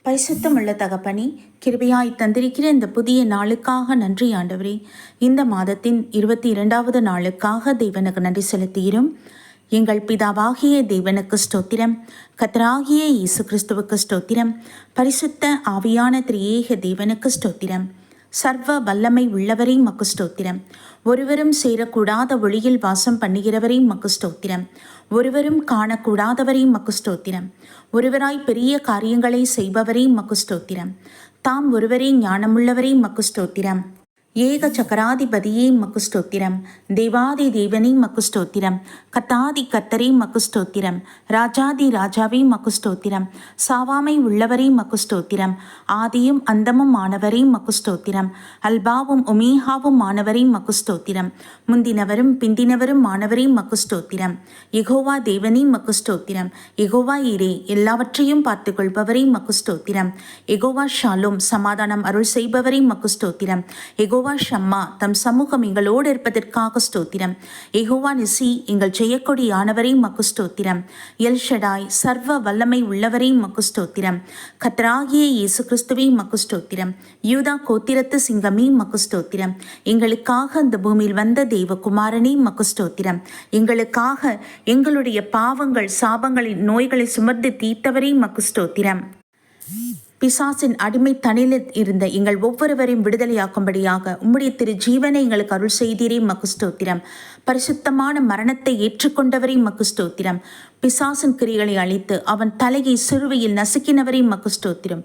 பரிசுத்தமுள்ள தகப்பனே, கிருபையாய் தந்திருக்கிற இந்த புதிய நாளுக்காக நன்றி ஆண்டவரே. இந்த மாதத்தின் 22வது நாளுக்காக தேவனுக்கு நன்றி செலுத்துகிறோம். எங்கள் பிதாவாகிய தேவனுக்கு ஸ்தோத்திரம், கர்த்தராகிய இயேசு கிறிஸ்துவுக்கு ஸ்தோத்திரம், பரிசுத்த ஆவியான திரியேக தேவனுக்கு ஸ்தோத்திரம். சர்வ வல்லமை உள்ளவரே மக்கு ஸ்தோத்திரம். ஒருவரும் சேரக்கூடாத ஒளியில் வாசம் பண்ணுகிறவரே மக்கு ஸ்தோத்திரம். ஒருவரும் காணக்கூடாதவரே மக்கு ஸ்தோத்திரம். ஒருவராய் பெரிய காரியங்களை செய்பவரே மக்கு ஸ்தோத்திரம். தாம் ஒருவரே ஞானமுள்ளவரே மக்கு ஸ்தோத்திரம். ஏக சக்கராதிபதியே மக்கு ஸ்தோத்திரம். தேவாதி தேவனே மக்கு ஸ்தோத்திரம். கத்தாதி கத்தரே மக்கு ஸ்தோத்திரம். ராஜாதி ராஜாவே மக்கு ஸ்தோத்திரம். சாவாமை உள்ளவரே மக்கு ஸ்தோத்திரம். ஆதியும் அந்தமும் ஆனவரே மக்கு ஸ்தோத்திரம். அல்பாவும் உமீஹாவும் ஆனவரே மக்கு ஸ்தோத்திரம். முந்தினவரும் பிந்தினவரும் ஆனவரே மக்கு ஸ்தோத்திரம். யெகோவா தேவனே மக்கு ஸ்தோத்திரம். யெகோவா ஈரே எல்லாவற்றையும் பார்த்து கொள்பவரே மக்கு ஸ்தோத்திரம். யெகோவா ஷாலோம் சமாதானம் அருள் செய்பவரே மக்கு ஸ்தோத்திரம். யெகோவா ஷம்மா தம் சமூகம் எங்களோடு இருப்பதற்காக ஸ்தோத்திரம். யெகோவா நிசி எங்கள் ஜெயக்கொடியானவரே மக்கு ஸ்தோத்திரம். எல் ஷடாய் சர்வ வல்லமை உள்ளவரே மக்கு ஸ்தோத்திரம். கர்த்தராகிய இயேசு கிறிஸ்துவே மக்கு ஸ்தோத்திரம். யூதா கோத்திரத்து சிங்கமே மக்கு ஸ்தோத்திரம். எங்களுக்காக இந்த பூமியில் வந்த தேவகுமாரனே மக்கு ஸ்தோத்திரம். எங்களுக்காக எங்களுடைய பாவங்கள் சாபங்களின் நோய்களை சுமர்ந்து தீர்த்தவரே மக்கு ஸ்தோத்திரம். பிசாசின் அடிமை தனிலில் இருந்த எங்கள் ஒவ்வொருவரையும் விடுதலையாக்கும்படியாக உம்முடைய திரு ஜீவனை எங்களுக்கு அருள் செய்தீரே மக்கு ஸ்தோத்திரம். பரிசுத்தமான மரணத்தை ஏற்றுக்கொண்டவரே மக்கு ஸ்தோத்திரம். பிசாசின் கிரிகளை அழித்து அவன் தலையை சிறுவையில் நசுக்கினவரே மக்கு ஸ்தோத்திரம்.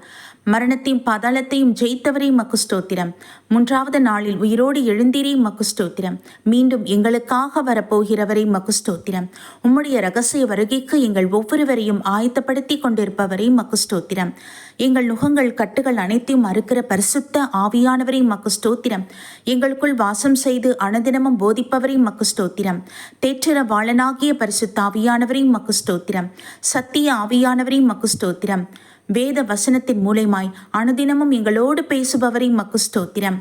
மரணத்தையும் பாதாளத்தையும் ஜெயித்தவரே மக்கு ஸ்தோத்திரம். 3வது நாளில் உயிரோடு எழுந்தீரே மக்கு ஸ்தோத்திரம். மீண்டும் எங்களுக்காக வரப்போகிறவரே மக்கு ஸ்தோத்திரம். உம்முடைய இரகசிய வருகைக்கு எங்கள் ஒவ்வொருவரையும் ஆயத்தப்படுத்தி கொண்டிருப்பவரே மக்கு ஸ்தோத்திரம். எங்கள் நுகங்கள் கட்டுகள் அனைத்தையும் அறுக்கிற பரிசுத்த ஆவியானவரே மக்கு ஸ்தோத்திரம். எங்களுக்குள் வாசம் செய்து அனுதினமும் போதிப்பவரே மக்கு ஸ்தோத்திரம். தேற்றர வாளனாகிய பரிசுத்த ஆவியானவரே மக்கு ஸ்தோத்திரம். சத்திய ஆவியானவரே மக்கு ஸ்தோத்திரம். வேத வசனத்தின் மூலமாய் அனுதினமும் எங்களோடு பேசுபவரை மக்கு ஸ்தோத்திரம்.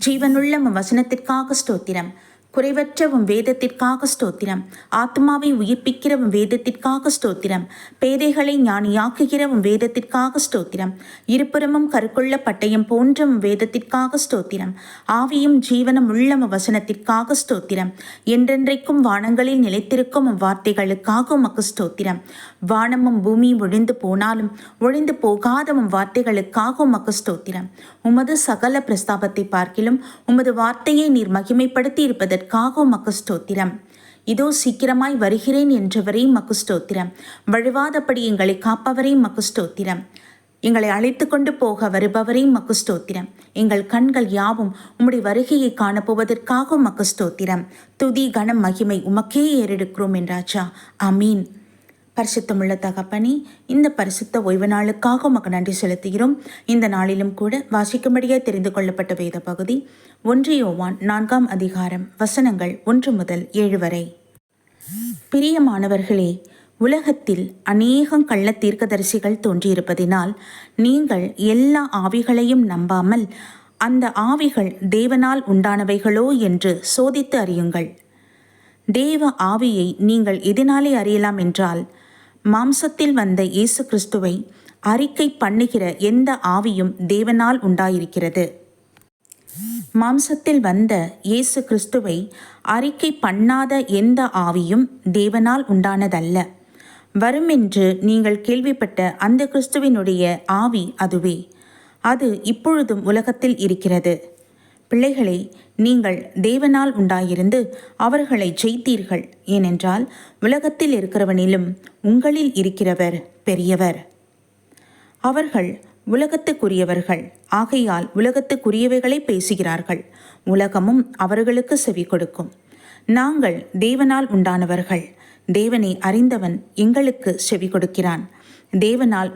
ஜீவனுள்ள வசனத்திற்காக ஸ்தோத்திரம். குறைவற்றவும் வேதத்திற்காக ஸ்தோத்திரம். ஆத்மாவை உயிர்ப்பிக்கிறவும் வேதத்திற்காக ஸ்தோத்திரம். பேதைகளை ஞானியாக்குகிறவும் வேதத்திற்காக ஸ்தோத்திரம். இருபுறமும் கருக்குள்ள பட்டயம் போன்றவும் வேதத்திற்காக ஸ்தோத்திரம். ஆவியும் ஜீவனும் உள்ளம் வசனத்திற்காக ஸ்தோத்திரம். என்றென்றைக்கும் வானங்களில் நிலைத்திருக்கும் வார்த்தைகளுக்காக உமக்கு ஸ்தோத்திரம். வானமும் பூமியும் ஒழிந்து போனாலும் ஒழிந்து போகாதவும் வார்த்தைகளுக்காக உமக்கு ஸ்தோத்திரம். உமது சகல பிரஸ்தாபத்தை பார்க்கிலும் உமது வார்த்தையை நீர் மகிமைப்படுத்தி இருப்பதற்காக உமக்கு ஸ்தோத்திரம். இதோ சீக்கிரமாய் வருகிறேன் என்றவரே மக்கு ஸ்தோத்திரம். வழுவாதபடி எங்களை காப்பவரே மக்கு ஸ்தோத்திரம். எங்களை அழைத்து கொண்டு போக வருபவரே மக்கு ஸ்தோத்திரம். எங்கள் கண்கள் யாவும் உம்முடைய வருகையை காணப்போவதற்காக உமக்கு ஸ்தோத்திரம். துதி கனம் மகிமை உமக்கே ஏறெடுக்கிறோம் என்றாச்சா. ஆமீன். பரிசுத்தமுள்ள தகப்பனே, இந்த பரிசுத்த ஓய்வு நாளுக்காக உமக்கு நன்றி செலுத்துகிறோம். இந்த நாளிலும் கூட வாசிக்கும்படியே தெரிந்து கொள்ளப்பட்ட வேத பகுதி 1 யோவான் 4ஆம் அதிகாரம் வசனங்கள் 1 முதல் 7 வரை. பிரியமானவர்களே, உலகத்தில் அநேகம் கள்ள தீர்க்கதரிசிகள் தோன்றியிருப்பதினால் நீங்கள் எல்லா ஆவிகளையும் நம்பாமல் அந்த ஆவிகள் தேவனால் உண்டானவைகளோ என்று சோதித்து அறியுங்கள். தேவ ஆவியை நீங்கள் எதனாலே அறியலாம் என்றால், மாம்சத்தில் வந்த இயேசு கிறிஸ்துவை அறிக்கை பண்ணுகிற எந்த ஆவியும் தேவனால் உண்டாயிருக்கிறது. மாம்சத்தில் வந்த இயேசு கிறிஸ்துவை அறிக்கை பண்ணாத எந்த ஆவியும் தேவனால் உண்டானதல்ல. வருமென்று நீங்கள் கேள்விப்பட்ட அந்த கிறிஸ்துவினுடைய ஆவி அதுவே. அது இப்பொழுதும் உலகத்தில் இருக்கிறது. பிள்ளைகளே, நீங்கள் தேவனால் உண்டாயிருந்து அவர்களை ஜெயித்தீர்கள். ஏனென்றால் உலகத்தில் இருக்கிறவனிலும் உங்களில் இருக்கிறவர் பெரியவர். அவர்கள் உலகத்துக்குரியவர்கள் ஆகையால் உலகத்துக்குரியவைகளை பேசுகிறார்கள். உலகமும் அவர்களுக்கு செவி கொடுக்கும். நாங்கள் தேவனால் உண்டானவர்கள். தேவனை அறிந்தவன் எங்களுக்கு செவி கொடுக்கிறான். தேவனால்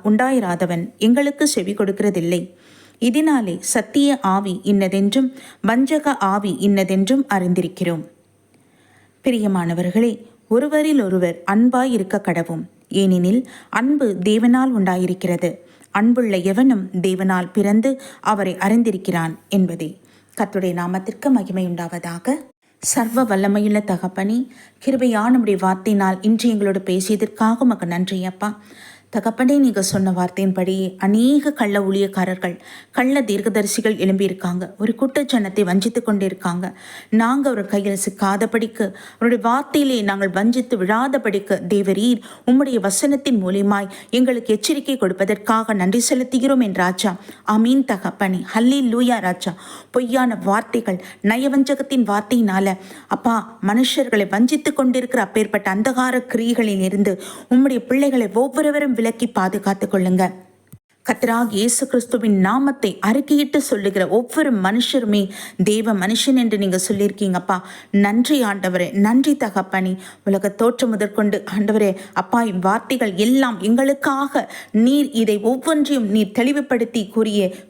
உண்டாயிராதவன் எங்களுக்கு செவி கொடுக்கிறதில்லை. இதனாலே சத்திய ஆவி இன்னதென்றும் வஞ்சக ஆவி இன்னதென்றும் அறிந்திருக்கிறோம். பிரியமானவர்களே, ஒருவரில் ஒருவர் அன்பாய் இருக்க கடவும். ஏனெனில் அன்பு தேவனால் உண்டாயிருக்கிறது. அன்புள்ள எவனும் தேவனால் பிறந்து அவரை அறிந்திருக்கிறான் என்பதே. கர்த்தருடைய நாமத்திற்கு மகிமை உண்டாவதாக. சர்வ வல்லமையுள்ள தகப்பனே, கிருபையான நம்முடைய வார்த்தையினால் இன்று எங்களோடு பேசியதற்காக உமக்கு நன்றி அப்பா. தகப்பனே, நீங்கள் சொன்ன வார்த்தையின்படி அநேக கள்ள ஊழியக்காரர்கள், கள்ள தீர்க்கதரிசிகள் எழும்பியிருக்காங்க. ஒரு கூட்டச்சனத்தை வஞ்சித்து கொண்டிருக்காங்க. நாங்கள் அவர் கையில் சிக்காதபடிக்கு, அவருடைய வார்த்தையிலே நாங்கள் வஞ்சித்து விழாதபடிக்கு தேவரீர் உம்முடைய வசனத்தின் மூலியமாய் எங்களுக்கு எச்சரிக்கை கொடுப்பதற்காக நன்றி செலுத்துகிறோம் என் ராஜா. அமீன் தகப்பனே. ஹல்லேலூயா ராஜா. பொய்யான வார்த்தைகள், நயவஞ்சகத்தின் வார்த்தையினால அப்பா மனுஷர்களை வஞ்சித்து கொண்டிருக்கிற அப்பேற்பட்ட அந்தகார கிரியைகளில் இருந்து உம்முடைய பிள்ளைகளை ஒவ்வொருவரும் விலக்கி பாதுகாத்துக் கொள்ளுங்க. கர்த்தராகிய இயேசு கிறிஸ்துவின் நாமத்தை அறிக்கையிட்டு சொல்லுகிற ஒவ்வொரு மனுஷருமே தேவ மனுஷன் என்று நீங்க சொல்லியிருக்கீங்கப்பா. நன்றி ஆண்டவரே, நன்றி தகப்பனே. உலக தோற்றம் முதற்கொண்டு ஆண்டவரே அப்பா, வார்த்தைகள் எல்லாம் எங்களுக்காக நீர் இதை ஒவ்வொன்றையும் நீர் தெளிவுபடுத்தி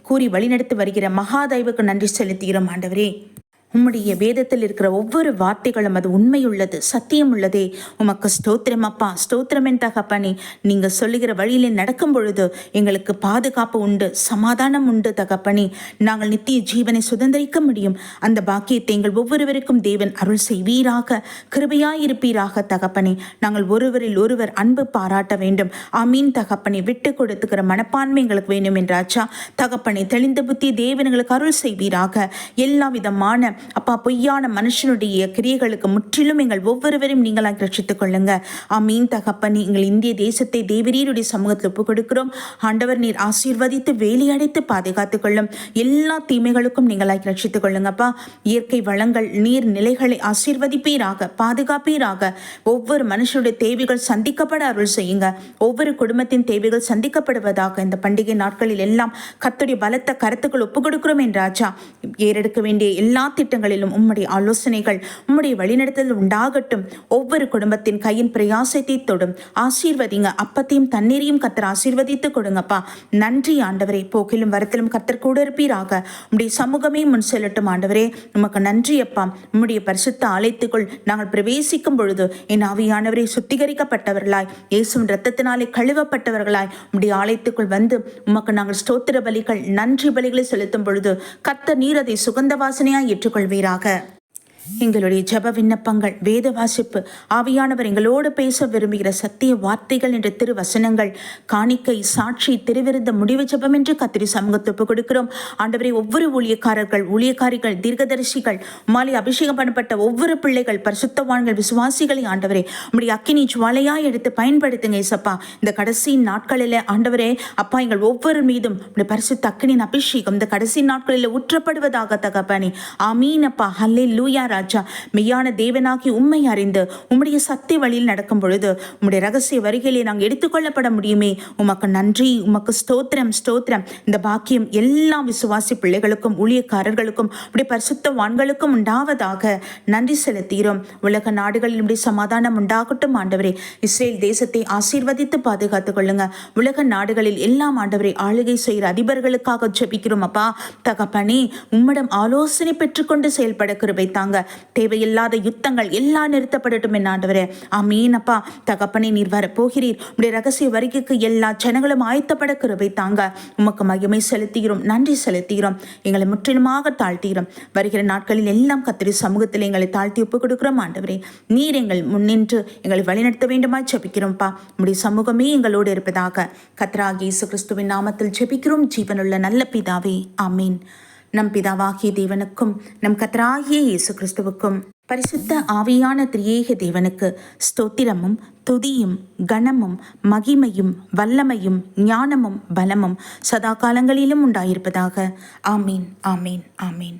கூறி வழிநடத்தி வருகிற மகாதேவுக்கு நன்றி செலுத்துகிறோம் ஆண்டவரே. உம்முடைய வேதத்தில் இருக்கிற ஒவ்வொரு வார்த்தைகளும் அது உண்மையுள்ளது, சத்தியம் உள்ளதே. உமக்கு ஸ்தோத்திரம் அப்பா, ஸ்தோத்திரம் என் தகப்பனே. நீங்க சொல்லுகிற வழியிலே நடக்கும் பொழுது எங்களுக்கு பாதுகாப்பு உண்டு, சமாதானம் உண்டு தகப்பனே. நாங்கள் நித்திய ஜீவனை சுதந்திரிக்க முடியும். அந்த பாக்கியத்தை எங்கள் ஒவ்வொருவருக்கும் தேவன் அருள் செய்வீராக, கிருபையாயிருப்பீராக தகப்பனே. நாங்கள் ஒருவரில் ஒருவர் அன்பு பாராட்ட வேண்டும். ஆமீன் தகப்பனே. விட்டு கொடுத்துக்கிற மனப்பான்மை எங்களுக்கு வேண்டும் என்றாச்சா தகப்பனே. தெளிந்த புத்தி தேவன் எங்களுக்கு அருள் செய்வீராக. எல்லா விதமான அப்பா பொய்யான மனுஷனுடைய கிரியைகளுக்கு முற்றிலும் எங்கள் ஒவ்வொருவரையும் நீங்களாக ரட்சித்துக் கொள்ளுங்க. ஆமீன் தகப்பனே. எங்கள் இந்திய தேசத்தை தேவரீருடைய சமூகத்தில் ஒப்புக் கொடுக்கிறோம். ஆண்டவர் நீர் ஆசீர்வதித்து வேலையடைத்து பாதுகாத்துக் கொள்ளும். எல்லா தீமைகளுக்கும் நீங்களாக ரட்சித்துக் கொள்ளுங்கப்பா. இயற்கை வளங்கள், நீர் நிலைகளை ஆசீர்வதிப்பீராக, பாதுகாப்பீராக. ஒவ்வொரு மனுஷனுடைய தேவைகள் சந்திக்கப்பட அருள் செய்யுங்க. ஒவ்வொரு குடும்பத்தின் தேவைகள் சந்திக்கப்படுவதாக. இந்த பண்டிகை நாட்களில் எல்லாம் கர்த்தருடைய பலத்த கருத்துக்கள் ஒப்புக் கொடுக்கிறோம் என்றாச்சா. ஏறெடுக்க வேண்டிய எல்லா திட்டங்களிலும் உம்முடைய ஆலோசனைகள், உம்முடைய வழிநடத்தல் உண்டாகட்டும். ஒவ்வொரு குடும்பத்தின் கையின் பிரயாசத்தை தொடும். ஆசீர்வதிங்க. அப்பத்தையும் தண்ணீரையும் கர்த்தர் ஆசீர்வதித்து கொடுங்கப்பா. நன்றி ஆண்டவரே. போக்கிலும் வரத்திலும் கர்த்தர் கூட இருப்பீராக. உம்முடைய சமூகமே முன் செல்லட்டும் ஆண்டவரே. உமக்கு நன்றி அப்பா. உம்முடைய பரிசுத்த ஆலயத்துக்குள் நாங்கள் பிரவேசிக்கும் பொழுது என் ஆவியானவரை சுத்திகரிக்கப்பட்டவர்களாய், இயேசுவின் இரத்தத்தினாலே கழுவப்பட்டவர்களாய் உம்முடைய ஆலயத்துக்குள் வந்து உமக்கு நாங்கள் ஸ்தோத்திர பலிகள், நன்றி பலிகளை செலுத்தும் பொழுது கர்த்தர் நீர் அதை சுகந்த வாசனையாய் ஏற்றுக்கொள்வீராக. எங்களுடைய ஜப விண்ணப்பங்கள், வேத வாசிப்பு, ஆவியானவர் எங்களோடு பேச விரும்புகிற சத்திய வார்த்தைகள் என்ற திருவசனங்கள், காணிக்கை, சாட்சி, திருவிருந்த முடிவு ஜபம் என்று கர்த்தருடைய சமூகத்தை ஒப்புக் கொடுக்கிறோம் ஆண்டவரே. ஒவ்வொரு ஊழியக்காரிகள், தீர்க்கதரிசிகள், மாலை அபிஷேகம் பண்ணப்பட்ட ஒவ்வொரு பிள்ளைகள், பரிசுத்தவான்கள், விசுவாசிகளை ஆண்டவரே உம்முடைய அக்கினி ஜுவாலையாய் எடுத்து பயன்படுத்துங்க ஏசப்பா. இந்த கடைசி நாட்களில் ஆண்டவரே அப்பா, எங்கள் ஒவ்வொரு மீதும் உம்முடைய பரிசுத்த அக்கினியின் அபிஷேகம் இந்த கடைசி நாட்களில் ஊற்றப்படுவதாக தகப்பனே. ஆமீன் அப்பா. ஹல்லேலூயா ராஜா. மெய்யான தேவனாகி உம்மை அறிந்து உம்முடைய சத்திய வழியில் நடக்கும் பொழுது உம்முடைய ரகசிய வருகையிலே நாங்கள் எடுத்துக்கொள்ளப்பட முடியுமே. உமக்கு நன்றி, உமக்கு ஸ்தோத்திரம், ஸ்தோத்திரம். இந்த பாக்கியம் எல்லா விசுவாசி பிள்ளைகளுக்கும், ஊழியக்காரர்களுக்கும், உடைய பரிசுத்தவான்களுக்கும் உண்டாவதாக. நன்றி செலுத்துகிறோம். உலக நாடுகளில் உடைய சமாதானம் உண்டாகட்டும் ஆண்டவரே. இஸ்ரேல் தேசத்தை ஆசீர்வதித்து பாதுகாத்துக் கொள்ளுங்க. உலக நாடுகளில் எல்லாம் ஆண்டவரை ஆளுகை செய்கிற அதிபர்களுக்காக ஜெபிக்கிறோம் அப்பா தகப்பனே. உம்மிடம் ஆலோசனை பெற்றுக்கொண்டு செயல்பட கிருபை தாங்க. தேவையில்லாத யுத்தங்கள் எல்லாம் நிறுத்தப்படட்டும் என் ஆண்டவரே. ஆமீன் அப்பா தகப்பனே. நீர் வர போகிறீர். உடைய ரகசிய வருகைக்கு எல்லா ஜனங்களும் ஆயத்தப்பட கிருபை தாங்க. உமக்கு மகிமை செலுத்துகிறோம், நன்றி செலுத்துகிறோம். எங்களை முற்றிலுமாக தாழ்த்துகிறோம். வருகிற நாட்களில் எல்லாம் கர்த்தருடைய சமூகத்தில் எங்களை தாழ்த்தி ஒப்புக் கொடுக்கிறோம் ஆண்டவரே. நீர் எங்கள் முன்னின்று எங்களை வழிநடத்த வேண்டுமாய் ஜெபிக்கிறோம்ப்பா. உடைய சமூகமே எங்களோடு இருப்பதாக. கர்த்தராகிய இயேசு கிறிஸ்துவின் நாமத்தில் ஜெபிக்கிறோம் ஜீவனுள்ள நல்ல பிதாவே. ஆமீன். நம் பிதாவாகிய தேவனுக்கும் நம் கர்த்தராகிய இயேசு கிறிஸ்துவுக்கும் பரிசுத்த ஆவியான திரியேக தேவனுக்கு ஸ்தோத்திரமும் துதியும் கனமும் மகிமையும் வல்லமையும் ஞானமும் பலமும் சதா காலங்களிலும் உண்டாயிருப்பதாக. ஆமீன், ஆமீன், ஆமீன்.